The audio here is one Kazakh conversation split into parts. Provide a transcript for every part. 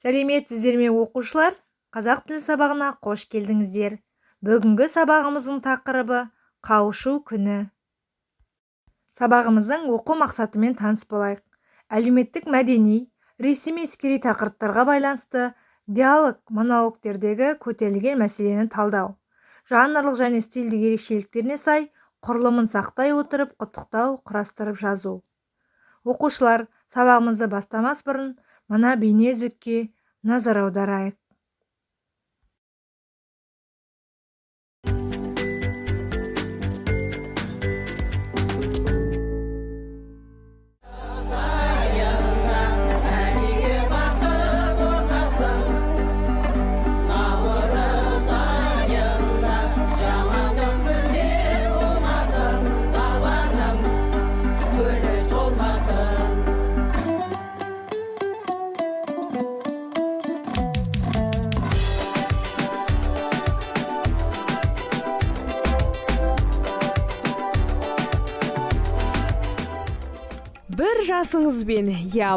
Сәлеметсіздер ме оқушылар? Қазақ тілі сабағына қош келдіңіздер. Бүгінгі сабағымыздың тақырыбы қауышу күні. Сабағымыздың оқу мақсатымен таныс болайық. Әлеуметтік мәдени, ресми іскери тақырыптарға байланысты диалог монологтердегі көтерілген мәселені талдау. Жанрлық және стильдік ерекшеліктеріне сай құрылымын сақтай отырып құттықтау құрастырып жазу. Оқушылар, сабағымызды бастамас бұрын мына бейне үзікке назар аударайық. Бір жасыңызбен,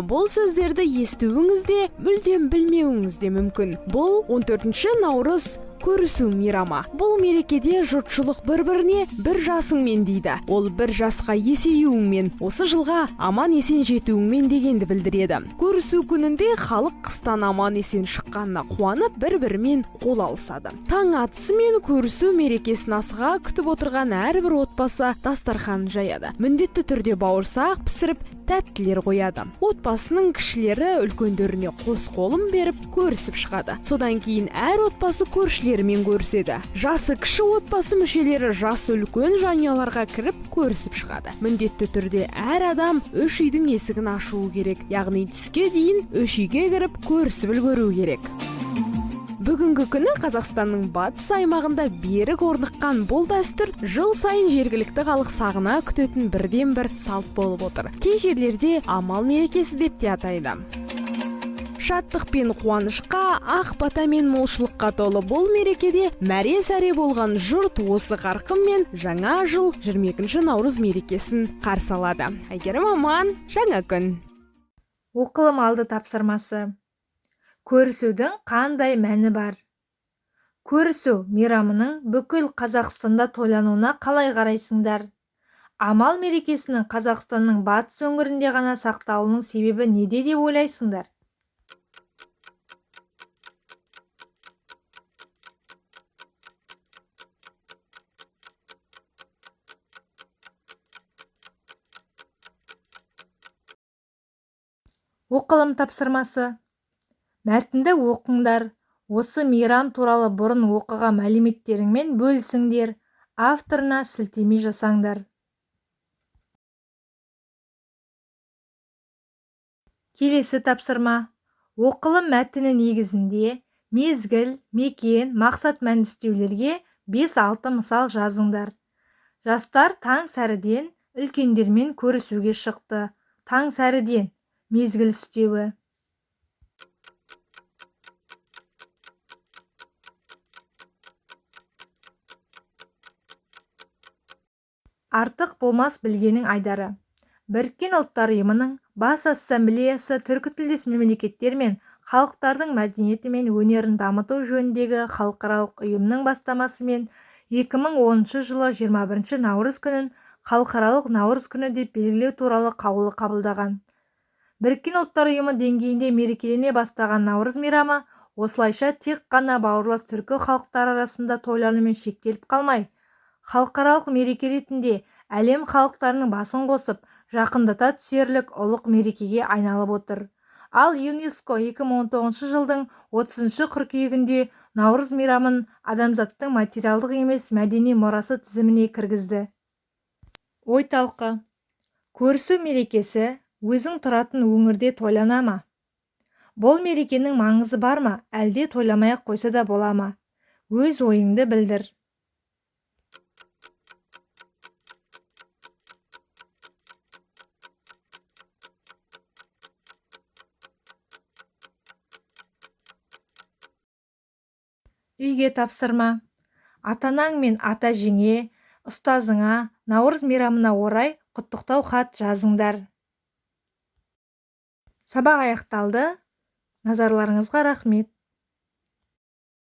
бұл сөздерді естуіңіз де, мүлдем білмеуіңіз де мүмкін. Бұл 14 наурыз көрісу мейрамы. Бұл мерекеде жұртшылық бір-біріне бір жасыңмен дейді. Ол бір жасқа есеюіңмен, осы жылға аман есен жетуіңмен дегенді білдіреді. Көрісу күнінде халық қыстан аман есен шыққанына қуанып бір-бірімен қол алысады. Таң атысымен көрісу мерекесін асыға күтіп отырған әрбір отбасы дастархан жаяды. Міндетті түрде бауырсақ пісіріп, тәттілер қояды. Отбасының кішілері үлкендеріне қос қолын беріп көрісіп шығады. Содан кейін әр отбасы көршілерімен көріседі. Жасы кіші отбасы мүшелері жасы үлкен жанұяларға кіріп көрісіп шығады. Міндетті түрде әр адам үш үйдің есігін ашуы керек. Яғни түске дейін үш үйге кіріп көрісіп үлгеру керек. Бүгінгі күні Қазақстанның батыс аймағында берік орныққан бұл дәстүр жыл сайын жергілікті халық сағына күтетін бірден бір салт болып отыр. Кей жерлерде амал мерекесі деп те атайды. Шаттық пен қуанышқа, ақ бата мен молшылыққа толы бұл мерекеде мәре-сәре болған жұрт осы қарқынмен жаңа жыл 22 наурыз мерекесін қарсы алады. Әйгерім аман, жаңа күн. Оқылым алды тапсырмасы. Көрісудің қандай мәні бар? Көрісу мейрамының бүкіл Қазақстанда тойлануына қалай қарайсыңдар? Амал мерекесінің Қазақстанның батыс өңірінде ғана сақталуының себебі неде деп ойлайсыңдар? Оқылым тапсырмасы. Мәтінді оқыңдар. Осы мейрам туралы бұрын оқыған мәліметтеріңмен бөлісіңдер. Авторына сілтеме жасаңдар. Келесі тапсырма. Оқылым мәтіні негізінде мезгіл, мекен, мақсат мәндістеулерге 5-6 мысал жазыңдар. Жастар таң сәріден үлкендермен көрісуге шықты. Таң сәріден мезгіл үстеуі. Артық болмас білгенің айдары. Біріккен ұлттар ұйымының бас ассамблеясы түркітілдес мемлекеттер мен халықтардың мәдениеті мен өнерін дамыту жөніндегі халықаралық ұйымның бастамасымен 2010 жылы 21 наурыз күнін халықаралық наурыз күні деп белгілеу туралы қаулы қабылдаған. Біріккен ұлттар ұйымы деңгейінде мерекелене бастаған наурыз мейрамы осылайша тек қана бауырлас түркі халықтары арасында тойланумен шектеліп қалмай, халықаралық мереке ретінде әлем халықтарының басын қосып, жақындата түсерлік ұлық мерекеге айналып отыр. Ал ЮНЕСКО 2019 жылдың 30 қыркүйегінде наурыз мейрамын адамзаттың материалдық емес мәдени мұрасы тізіміне кіргізді. Ой талқы. Көрісу мерекесі өзің тұратын өңірде тойлана ма? Бұл мерекенің маңызы бар ма, әлде тойламай-ақ қойса да бола ма? Өз ойыңды білдір. Үйге тапсырма. Ата-анаң мен ата-жеңе, ұстазыңа наурыз мейрамына орай құттықтау хат жазыңдар. Сабақ аяқталды. Назарларыңызға рахмет.